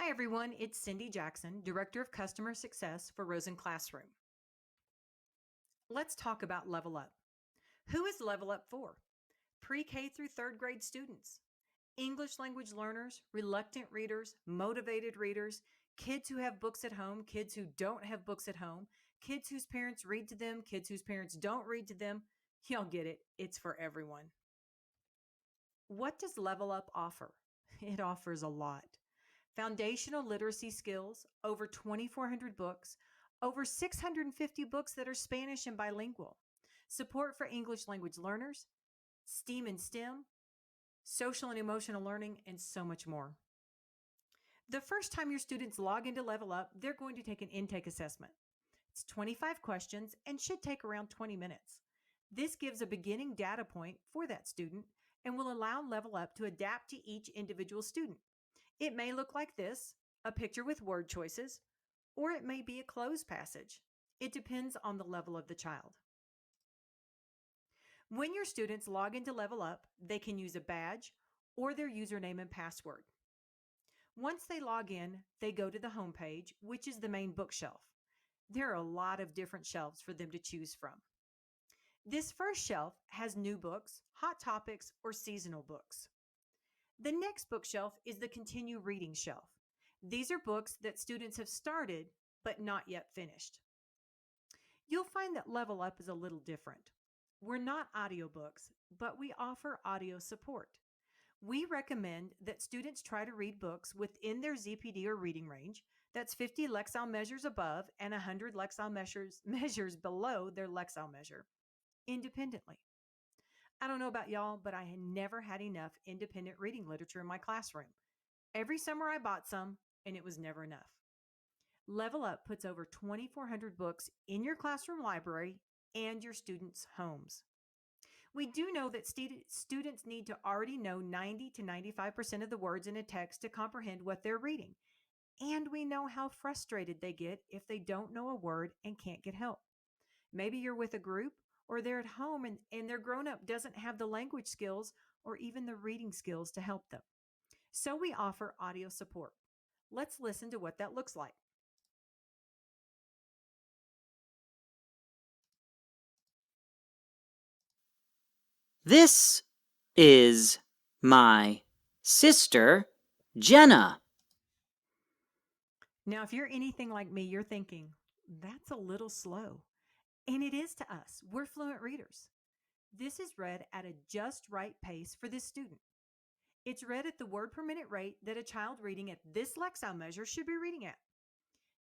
Hi everyone, it's Cindy Jackson, Director of Customer Success for Rosen Classroom. Let's talk about LevelUp. Who is LevelUp for? Pre-K through third grade students, English language learners, reluctant readers, motivated readers, kids who have books at home, kids who don't have books at home, kids whose parents read to them, kids whose parents don't read to them. Y'all get it, it's for everyone. What does LevelUp offer? It offers a lot. Foundational literacy skills, over 2,400 books, over 650 books that are Spanish and bilingual, support for English language learners, STEAM and STEM, social and emotional learning, and so much more. The first time your students log into LevelUp, they're going to take an intake assessment. It's 25 questions and should take around 20 minutes. This gives a beginning data point for that student and will allow LevelUp to adapt to each individual student. It may look like this, a picture with word choices, or it may be a closed passage. It depends on the level of the child. When your students log into LevelUp, they can use a badge or their username and password. Once they log in, they go to the home page, which is the main bookshelf. There are a lot of different shelves for them to choose from. This first shelf has new books, hot topics, or seasonal books. The next bookshelf is the Continue Reading shelf. These are books that students have started but not yet finished. You'll find that LevelUp is a little different. We're not audiobooks, but we offer audio support. We recommend that students try to read books within their ZPD or reading range. That's 50 Lexile measures above and 100 Lexile measures below their Lexile measure, independently. I don't know about y'all, but I had never had enough independent reading literature in my classroom. Every summer I bought some, and it was never enough. LevelUp puts over 2,400 books in your classroom library and your students' homes. We do know that students need to already know 90 to 95% of the words in a text to comprehend what they're reading. And we know how frustrated they get if they don't know a word and can't get help. Maybe you're with a group or they're at home and their grown-up doesn't have the language skills or even the reading skills to help them. So we offer audio support. Let's listen to what that looks like. This is my sister, Jenna. Now, if you're anything like me, you're thinking, that's a little slow. And it is to us. We're fluent readers. This is read at a just right pace for this student. It's read at the word per minute rate that a child reading at this Lexile measure should be reading at.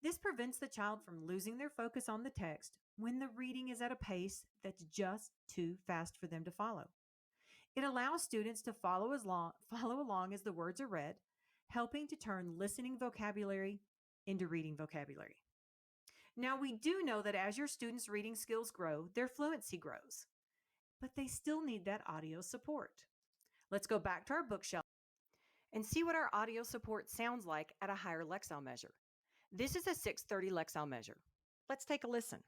This prevents the child from losing their focus on the text when the reading is at a pace that's just too fast for them to follow. It allows students to follow along as the words are read, helping to turn listening vocabulary into reading vocabulary. Now, we do know that as your students' reading skills grow, their fluency grows, but they still need that audio support. Let's go back to our bookshelf and see what our audio support sounds like at a higher Lexile measure. This is a 630 Lexile measure. Let's take a listen.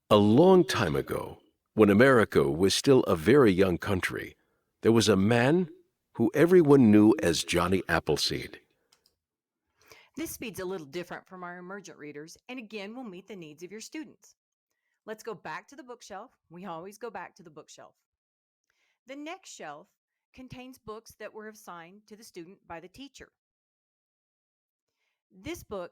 A long time ago, when America was still a very young country, there was a man who everyone knew as Johnny Appleseed. This speed's a little different from our emergent readers, and again will meet the needs of your students. Let's go back to the bookshelf. We always go back to the bookshelf. The next shelf contains books that were assigned to the student by the teacher. This bookshelf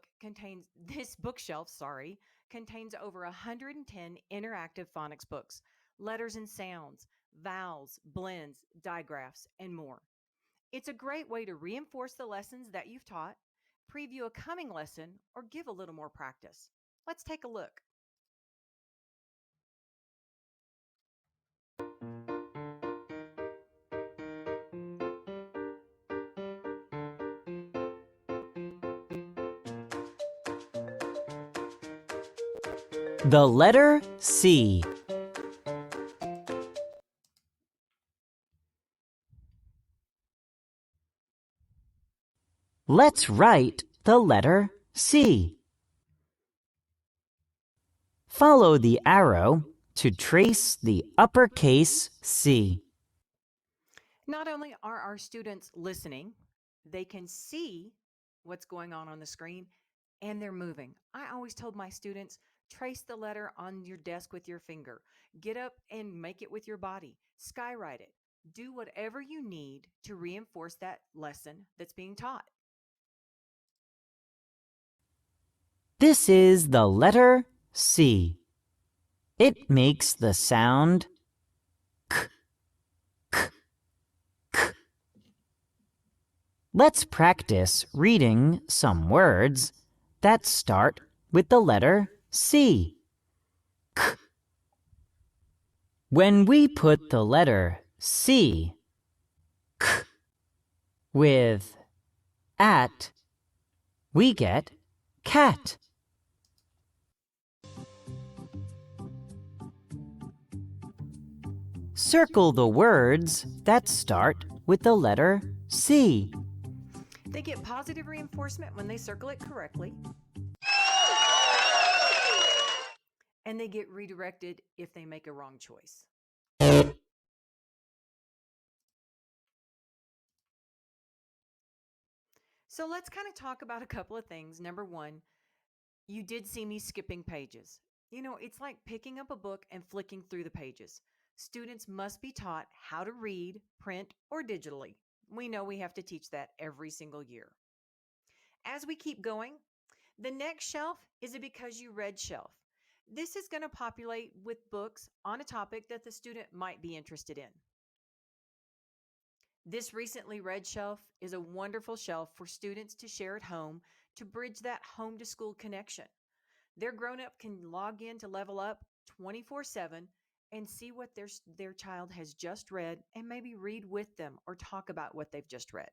contains over 110 interactive phonics books, letters and sounds, vowels, blends, digraphs, and more. It's a great way to reinforce the lessons that you've taught, preview a coming lesson, or give a little more practice. Let's take a look. The letter C. Let's write the letter C. Follow the arrow to trace the uppercase C. Not only are our students listening, they can see what's going on the screen and they're moving. I always told my students, trace the letter on your desk with your finger. Get up and make it with your body. Skywrite it. Do whatever you need to reinforce that lesson that's being taught. This is the letter C. It makes the sound k, k, k. Let's practice reading some words that start with the letter C. K. When we put the letter C, k, with at, we get cat. Circle the words that start with the letter C. They get positive reinforcement when they circle it correctly. And they get redirected if they make a wrong choice. So let's kind of talk about a couple of things. Number one, you did see me skipping pages. You know, it's like picking up a book and flicking through the pages. Students must be taught how to read, print, or digitally. We know we have to teach that every single year. As we keep going, the next shelf is a Because You Read shelf. This is going to populate with books on a topic that the student might be interested in. This recently read shelf is a wonderful shelf for students to share at home to bridge that home to school connection. Their grown-up can log in to LevelUp 24/7 and see what their child has just read and maybe read with them or talk about what they've just read.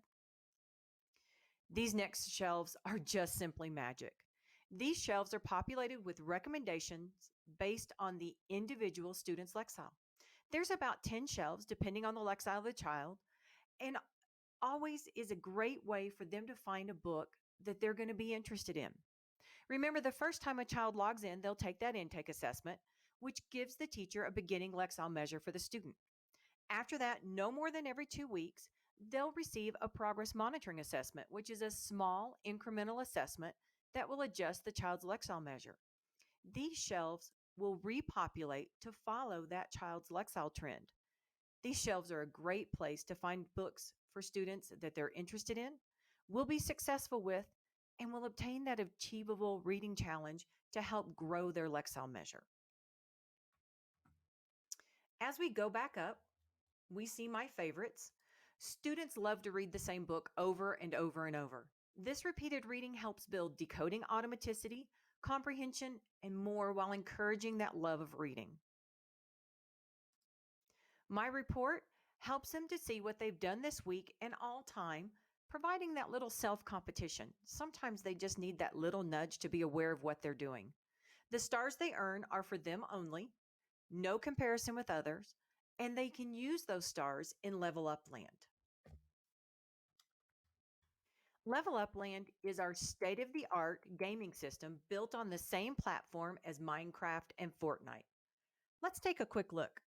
These next shelves are just simply magic. These shelves are populated with recommendations based on the individual student's lexile. There's about 10 shelves depending on the lexile of the child, and always is a great way for them to find a book that they're going to be interested in. Remember, the first time a child logs in, they'll take that intake assessment, which gives the teacher a beginning lexile measure for the student. After that, no more than every 2 weeks, they'll receive a progress monitoring assessment, which is a small incremental assessment that will adjust the child's lexile measure. These shelves will repopulate to follow that child's lexile trend. These shelves are a great place to find books for students that they're interested in, will be successful with, and will obtain that achievable reading challenge to help grow their lexile measure. As we go back up, we see my favorites. Students love to read the same book over and over and over. This repeated reading helps build decoding automaticity, comprehension, and more while encouraging that love of reading. My report helps them to see what they've done this week and all time, providing that little self-competition. Sometimes they just need that little nudge to be aware of what they're doing. The stars they earn are for them only, no comparison with others, and they can use those stars in LevelUp Land. LevelUp Land is our state-of-the-art gaming system built on the same platform as Minecraft and Fortnite. Let's take a quick look.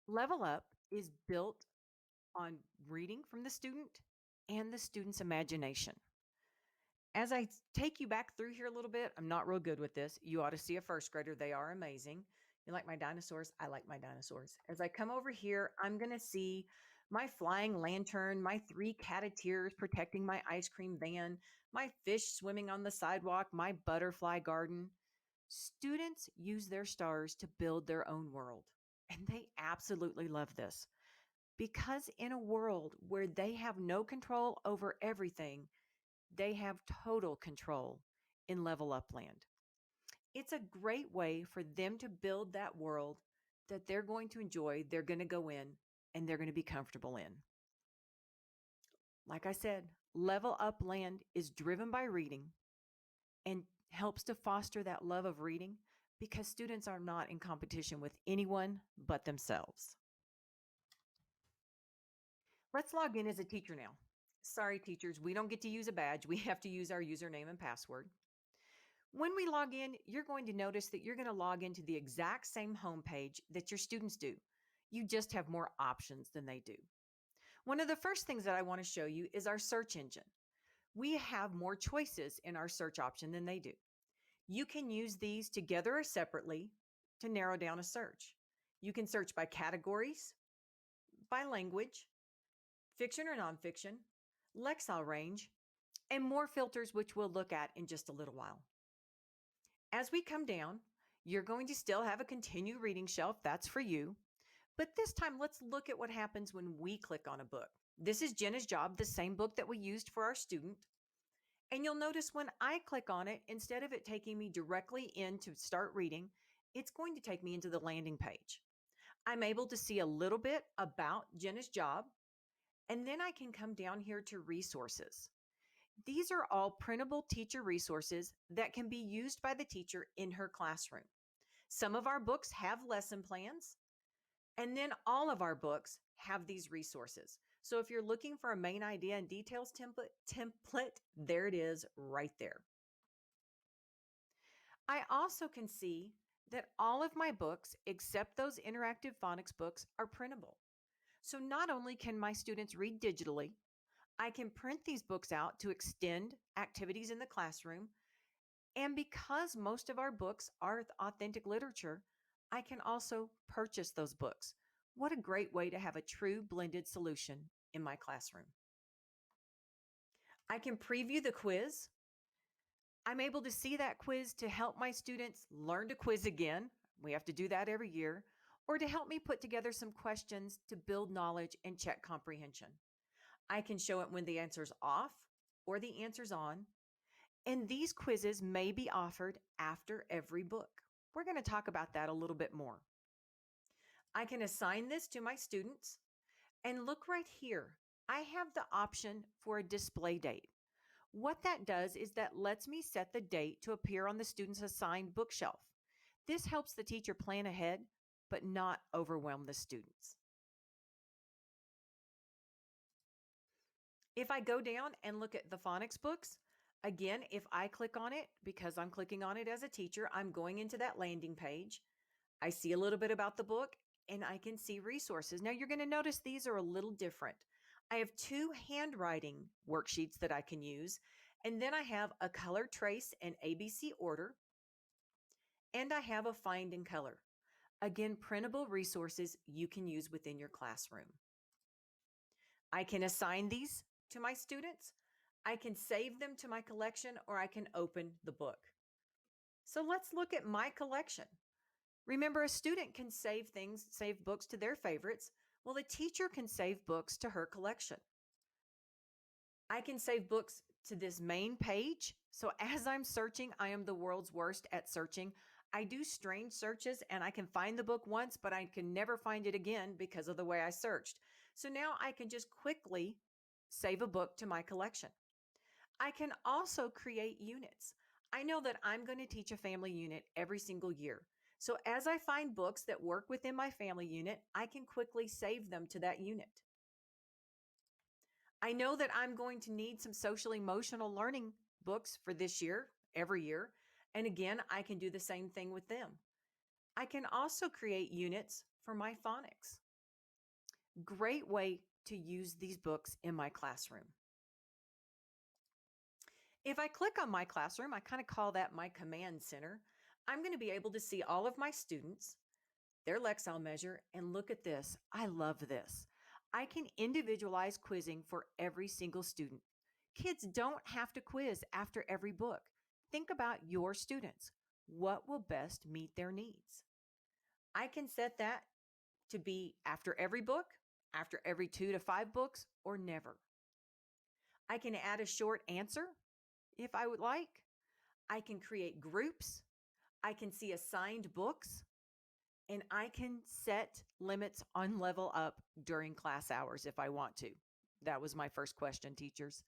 LevelUp is built on reading from the student and the student's imagination. As I take you back through here a little bit, I'm not real good with this. You ought to see a first grader. They are amazing. You like my dinosaurs? I like my dinosaurs. As I come over here, I'm going to see my flying lantern, my 3 caterpillars protecting my ice cream van, my fish swimming on the sidewalk, my butterfly garden. Students use their stars to build their own world, and they absolutely love this. Because in a world where they have no control over everything, they have total control in LevelUp Land. It's a great way for them to build that world that they're going to enjoy, they're going to go in, and they're going to be comfortable in. Like I said, LevelUp Land is driven by reading and helps to foster that love of reading because students are not in competition with anyone but themselves. Let's log in as a teacher now. Sorry, teachers, we don't get to use a badge. We have to use our username and password. When we log in, you're going to notice that you're going to log into the exact same homepage that your students do. You just have more options than they do. One of the first things that I want to show you is our search engine. We have more choices in our search option than they do. You can use these together or separately to narrow down a search. You can search by categories, by language, fiction or nonfiction, Lexile range, and more filters, which we'll look at in just a little while. As we come down, you're going to still have a continue reading shelf. That's for you. But this time, let's look at what happens when we click on a book. This is Jenna's Job, the same book that we used for our student. And you'll notice when I click on it, instead of it taking me directly in to start reading, it's going to take me into the landing page. I'm able to see a little bit about Jenna's Job, and then I can come down here to resources. These are all printable teacher resources that can be used by the teacher in her classroom. Some of our books have lesson plans, and then all of our books have these resources. So if you're looking for a main idea and details template, there it is right there. I also can see that all of my books, except those interactive phonics books, are printable. So not only can my students read digitally, I can print these books out to extend activities in the classroom. And because most of our books are authentic literature, I can also purchase those books. What a great way to have a true blended solution in my classroom. I can preview the quiz. I'm able to see that quiz to help my students learn to quiz again. We have to do that every year, or to help me put together some questions to build knowledge and check comprehension. I can show it when the answer's off or the answer's on. And these quizzes may be offered after every book. We're going to talk about that a little bit more. I can assign this to my students. And look right here. I have the option for a display date. What that does is that lets me set the date to appear on the student's assigned bookshelf. This helps the teacher plan ahead, but not overwhelm the students. If I go down and look at the phonics books, again, if I click on it, because I'm clicking on it as a teacher, I'm going into that landing page. I see a little bit about the book and I can see resources. Now you're going to notice these are a little different. I have 2 handwriting worksheets that I can use, and then I have a color trace and ABC order, and I have a find in color. Again, printable resources you can use within your classroom. I can assign these to my students. I can save them to my collection, or I can open the book. So let's look at my collection. Remember, a student can save books to their favorites. Well, a teacher can save books to her collection. I can save books to this main page. So as I'm searching, I am the world's worst at searching. I do strange searches and I can find the book once, but I can never find it again because of the way I searched. So now I can just quickly save a book to my collection. I can also create units. I know that I'm going to teach a family unit every single year. So as I find books that work within my family unit, I can quickly save them to that unit. I know that I'm going to need some social emotional learning books for this year, every year. And again, I can do the same thing with them. I can also create units for my phonics. Great way to use these books in my classroom. If I click on my classroom, I kind of call that my command center. I'm going to be able to see all of my students, their Lexile measure, and look at this. I love this. I can individualize quizzing for every single student. Kids don't have to quiz after every book. Think about your students. What will best meet their needs? I can set that to be after every book, after every 2 to 5 books, or never. I can add a short answer if I would like. I can create groups. I can see assigned books. And I can set limits on LevelUp during class hours if I want to. That was my first question, teachers.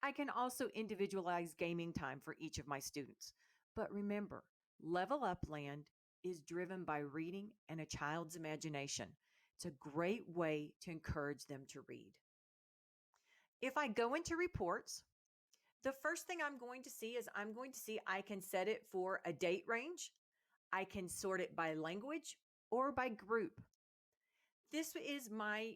I can also individualize gaming time for each of my students. But remember, LevelUp Land is driven by reading and a child's imagination. It's a great way to encourage them to read. If I go into reports, The first thing I'm going to see is I can set it for a date range. I can sort it by language or by group. This is my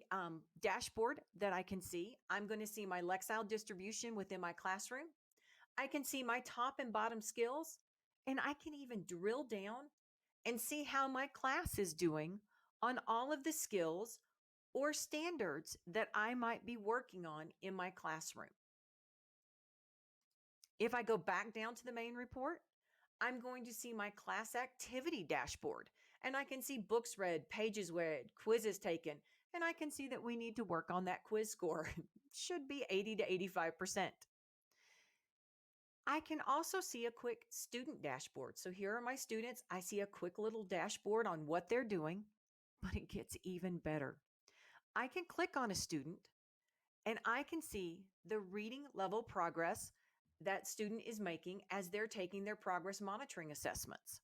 dashboard that I can see. I'm going to see my Lexile distribution within my classroom. I can see my top and bottom skills, and I can even drill down and see how my class is doing on all of the skills or standards that I might be working on in my classroom. If I go back down to the main report, I'm going to see my class activity dashboard, and I can see books read, pages read, quizzes taken, and I can see that we need to work on that quiz score. Should be 80 to 85%. I can also see a quick student dashboard. So here are my students. I see a quick little dashboard on what they're doing, but it gets even better. I can click on a student and I can see the reading level progress that student is making as they're taking their progress monitoring assessments.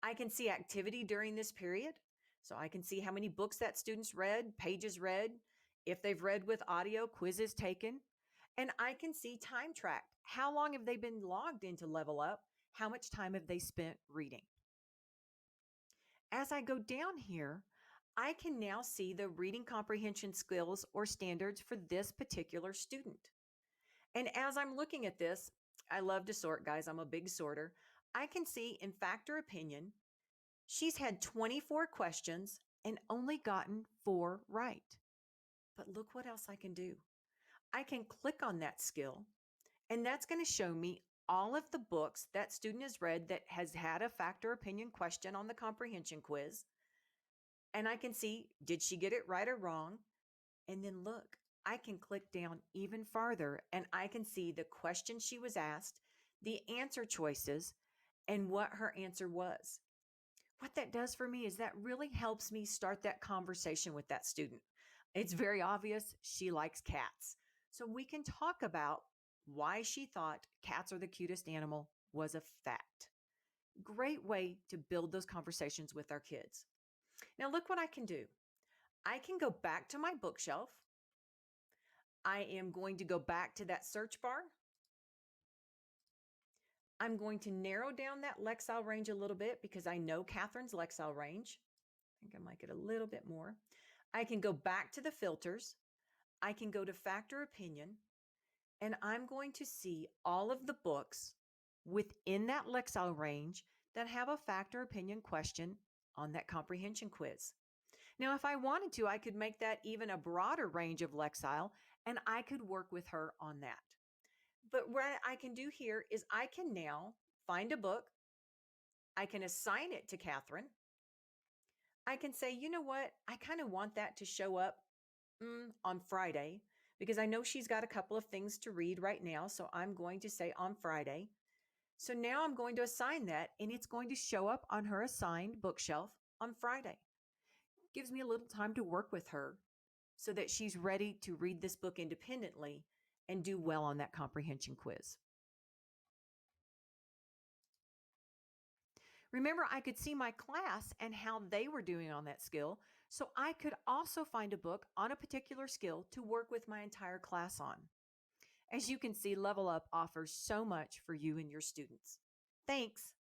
I can see activity during this period. So I can see how many books that student's read, pages read, if they've read with audio, quizzes taken. And I can see time tracked. How long have they been logged into LevelUp? How much time have they spent reading? As I go down here, I can now see the reading comprehension skills or standards for this particular student. And as I'm looking at this, I love to sort, guys. I'm a big sorter. I can see in fact or opinion, she's had 24 questions and only gotten 4 right. But look what else I can do. I can click on that skill, and that's going to show me all of the books that student has read that has had a fact or opinion question on the comprehension quiz. And I can see, did she get it right or wrong? And then look, I can click down even farther and I can see the question she was asked, the answer choices, and what her answer was. What that does for me is that really helps me start that conversation with that student. It's very obvious she likes cats. So we can talk about why she thought cats are the cutest animal was a fact. Great way to build those conversations with our kids. Now look what I can do. I can go back to my bookshelf. I am going to go back to that search bar. I'm going to narrow down that Lexile range a little bit because I know Catherine's Lexile range. I think I might get a little bit more. I can go back to the filters. I can go to fact or opinion, and I'm going to see all of the books within that Lexile range that have a fact or opinion question on that comprehension quiz. Now, if I wanted to, I could make that even a broader range of Lexile, and I could work with her on that. But what I can do here is I can now find a book. I can assign it to Catherine. I can say, you know what? I kind of want that to show up on Friday because I know she's got a couple of things to read right now. So I'm going to say on Friday. So now I'm going to assign that and it's going to show up on her assigned bookshelf on Friday. Gives me a little time to work with her so that she's ready to read this book independently and do well on that comprehension quiz. Remember, I could see my class and how they were doing on that skill, so I could also find a book on a particular skill to work with my entire class on. As you can see, LevelUp offers so much for you and your students. Thanks.